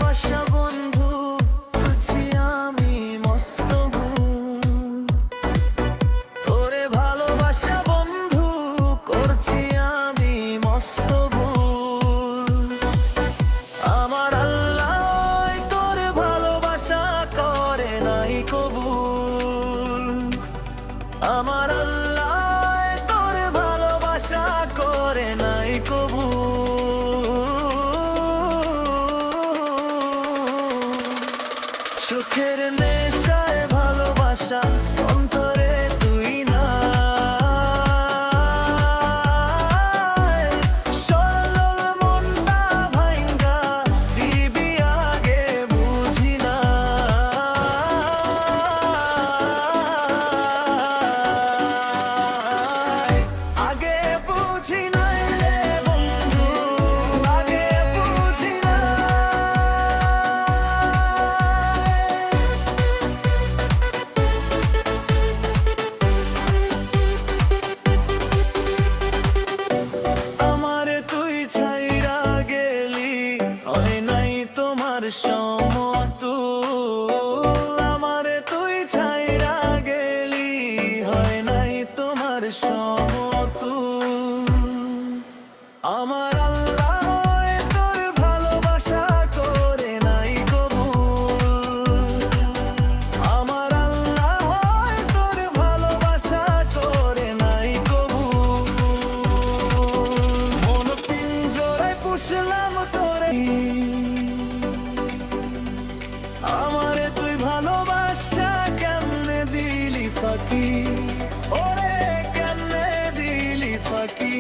ভালোবাসা বন্ধু, আছি আমি মস্ত ভুল। তোরে ভালোবাসা বন্ধু, করছি আমি মস্ত ভুল। আমার আল্লাহ তোরে ভালোবাসা করে নাই কবুল। আমার আল্লাহ তোরে ভালোবাসা করে নাই কবুল। সুখের নেশায় ভালোবাসা অন্তরে তুই না, সরল মনটা ভাঙ্গা দিবি আগে বুঝি না। আগে বুঝি নাই রে বন্ধু, আগে বুঝি না। আমারে তুই ছাইরা গেলি, হয় নাই তোমার সমতুল। আমারে তুই ছাইরা গেলি, হয় নাই তোমার সমতুল। আমার আল্লাহ তোর ভালোবাসা করে নাই কবুল। আমার আল্লাহ তোর ভালোবাসা করে নাই কবুল। মন পিঞ্জরায় পুষলাম তোরে, আমারে তুই ভালোবাসা কেমনে দিলি ফাঁকি, ওরে কেমনে দিলি ফাঁকি।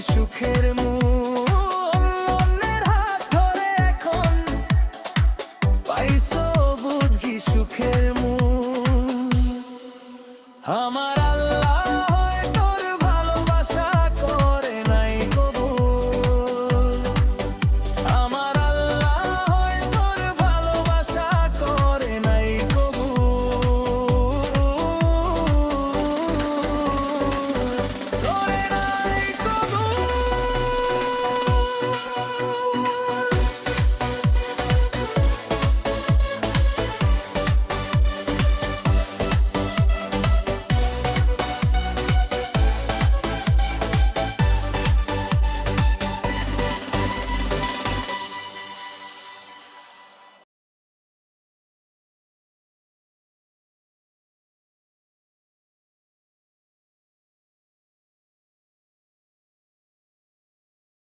সুখের মূল, অন্যের হাত ধরে এখন পাইছো বুঝি সুখের মূল। আমার